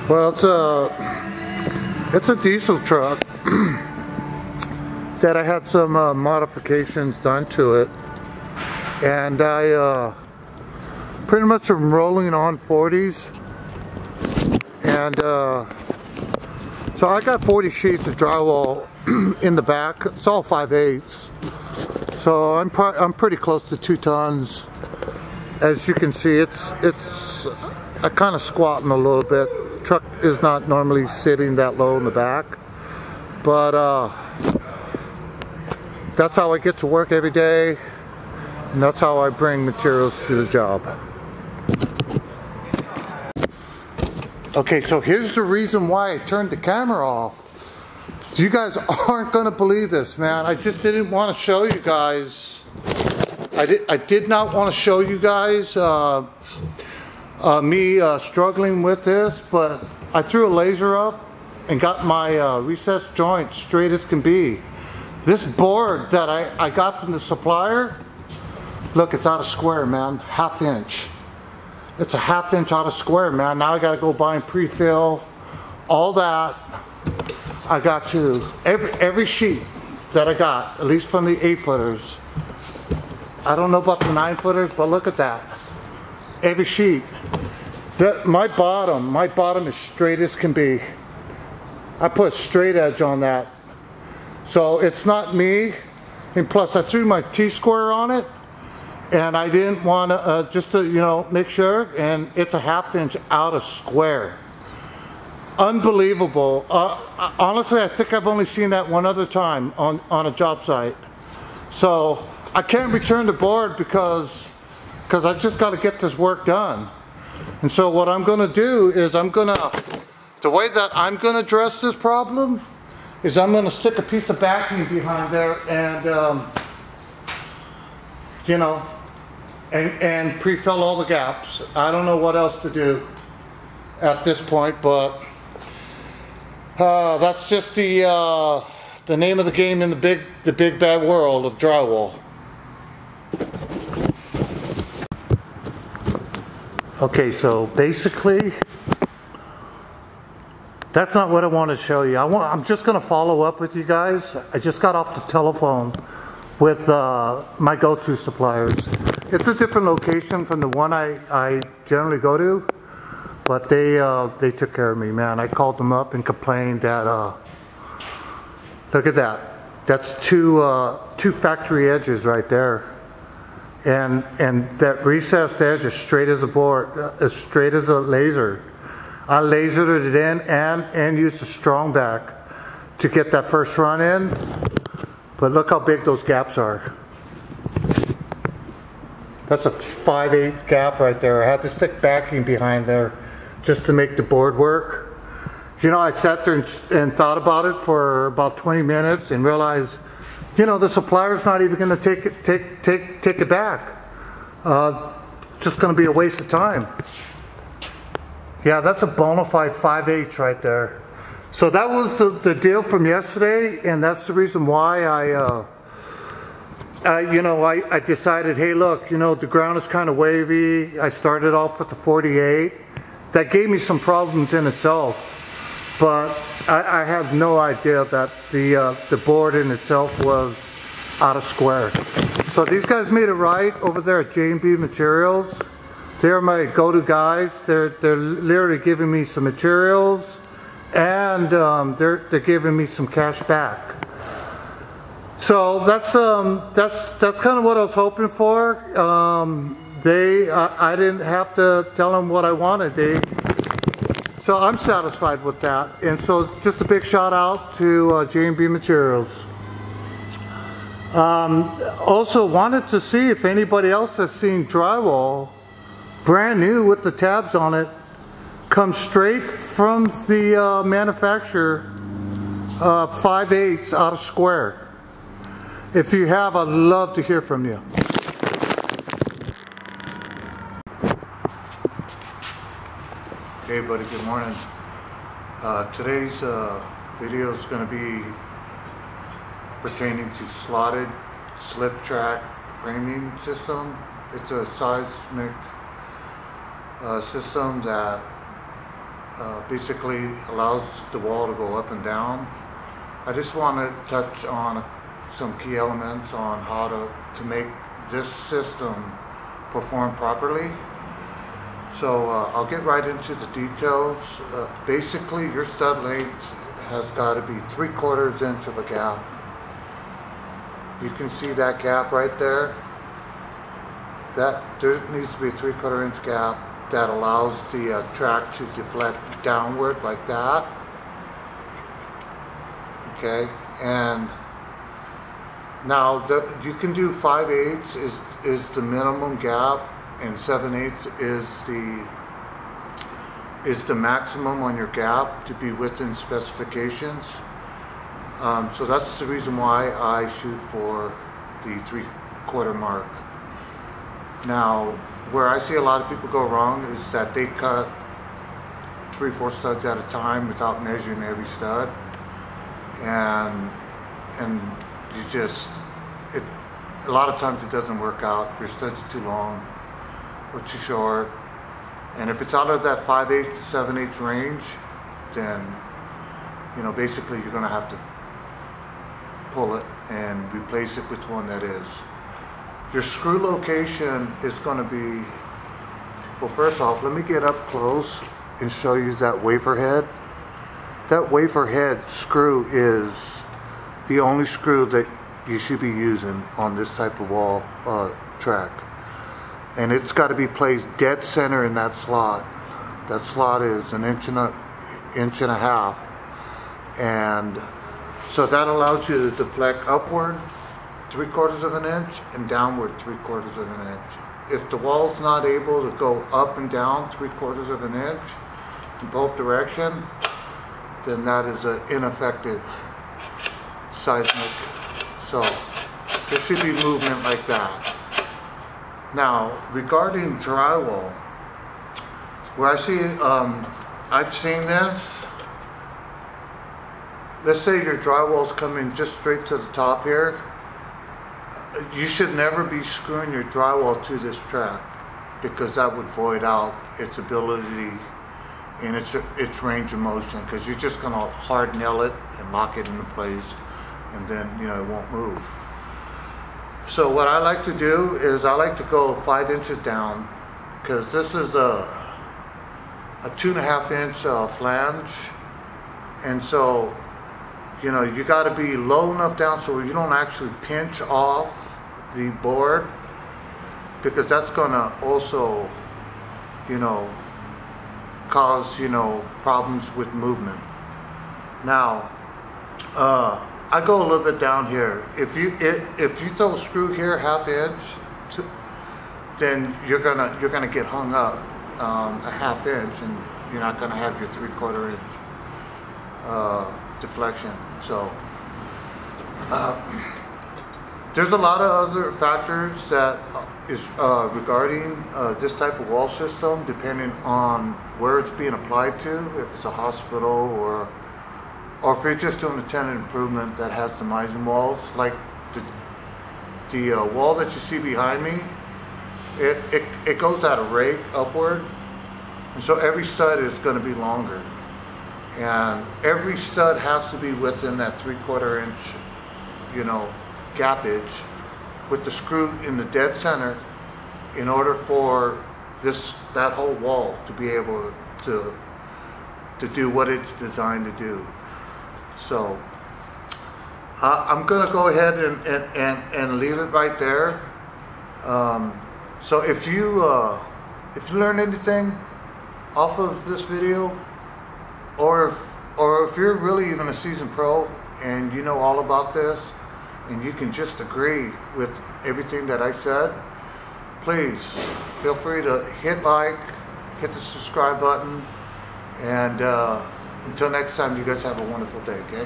Well, it's a diesel truck that I had some modifications done to it, and I pretty much am rolling on 40s, and so I got 40 sheets of drywall in the back. It's all 5/8, so I'm pretty close to 2 tons. As you can see, it's I kind of squatting a little bit. The truck is not normally sitting that low in the back, but that's how I get to work every day, and that's how I bring materials to the job. Okay, so here's the reason why I turned the camera off. You guys aren't gonna believe this, man. I just didn't want to show you guys. I did not want to show you guys me struggling with this, but I threw a laser up and got my recessed joint straight as can be. This board that I got from the supplier, look, it's out of square, man, 1/2 inch. It's a 1/2 inch out of square, man. Now I gotta go buy and pre-fill all that. I got to, every sheet that I got, at least from the 8-footers, I don't know about the 9-footers, but look at that. Every sheet. My bottom is straight as can be. I put straight edge on that. So it's not me. And plus I threw my T-square on it, and I didn't want to, just to, you know, make sure, and it's a 1/2 inch out of square. Unbelievable. Honestly, I think I've only seen that one other time on a job site. So I can't return the board because I just got to get this work done. And so what I'm going to do is the way that I'm going to address this problem is I'm going to stick a piece of backing behind there and, you know, and pre-fill all the gaps. I don't know what else to do at this point, but that's just the name of the game in the big bad world of drywall. Okay, so basically, that's not what I want to show you. I'm just going to follow up with you guys. I just got off the telephone with my go-to suppliers. It's a different location from the one I generally go to, but they took care of me, man. I called them up and complained that look at that. That's two factory edges right there. And that recessed edge is straight as a board, as straight as a laser. I lasered it in and used a strong back to get that first run in. But look how big those gaps are. That's a 5/8 gap right there. I had to stick backing behind there just to make the board work. You know, I sat there and thought about it for about 20 minutes and realized, you know, the supplier's not even going to take it back. Just going to be a waste of time. Yeah, that's a bona fide 5/8 right there. So that was the deal from yesterday, and that's the reason why I decided, hey, look, you know, the ground is kind of wavy. I started off with the 48. That gave me some problems in itself. But I have no idea that the board in itself was out of square. So these guys made it right over there at J and B Materials. They're my go-to guys. They're literally giving me some materials, and they're giving me some cash back. So that's kind of what I was hoping for. I didn't have to tell them what I wanted. So I'm satisfied with that. And so just a big shout out to J and B Materials. Also wanted to see if anybody else has seen drywall, brand new with the tabs on it, come straight from the manufacturer, 5/8 out of square. If you have, I'd love to hear from you. Hey buddy, good morning. Today's video is going to be pertaining to slotted slip track framing system. It's a seismic system that basically allows the wall to go up and down. I just want to touch on some key elements on how to make this system perform properly. So I'll get right into the details. Basically, your stud length has got to be 3/4 inch of a gap. You can see that gap right there. There needs to be a 3/4 inch gap that allows the track to deflect downward like that. Okay, and now you can do 5/8 is the minimum gap, and 7/8 is the maximum on your gap to be within specifications. So that's the reason why I shoot for the 3/4 mark. Now, where I see a lot of people go wrong is that they cut 3-4 studs at a time without measuring every stud, and you just, a lot of times it doesn't work out. Your studs are too long or too short, and if it's out of that 5/8 to 7/8 range, then basically you're going to have to pull it and replace it with one that is. Your screw location is going to be, well, first off, let me get up close and show you that wafer head. That wafer head screw is the only screw that you should be using on this type of wall track. And it's got to be placed dead center in that slot. That slot is an inch and a half. And so that allows you to deflect upward 3/4 inch and downward 3/4 inch. If the wall's not able to go up and down 3/4 inch in both directions, then that is an ineffective seismic. So there should be movement like that. Now, regarding drywall, where I see, I've seen this. Let's say your drywall's coming just straight to the top here. You should never be screwing your drywall to this track, because that would void out its ability and its range of motion, because you're just going to hard nail it and lock it into place, and then it won't move. So what I like to do is I like to go 5 inches down, because this is a 2.5 inch flange, and so you got to be low enough down so you don't actually pinch off the board, because that's going to also cause problems with movement. Now I go a little bit down here. If you throw a screw here 1/2 inch, then you're gonna get hung up a 1/2 inch, and you're not gonna have your 3/4 inch deflection. So there's a lot of other factors that is regarding this type of wall system, depending on where it's being applied to, if it's a hospital or if you're just doing a tenant improvement that has demising walls. Like the wall that you see behind me, it goes at a rate upward, and so every stud is going to be longer, and every stud has to be within that 3/4 inch gappage with the screw in the dead center, in order for that whole wall to be able to do what it's designed to do. So I'm going to go ahead and leave it right there. So if you learn anything off of this video, or if you're really even a seasoned pro and you know all about this, and you can just agree with everything that I said, please feel free to hit like, hit the subscribe button, and until next time, you guys have a wonderful day, okay?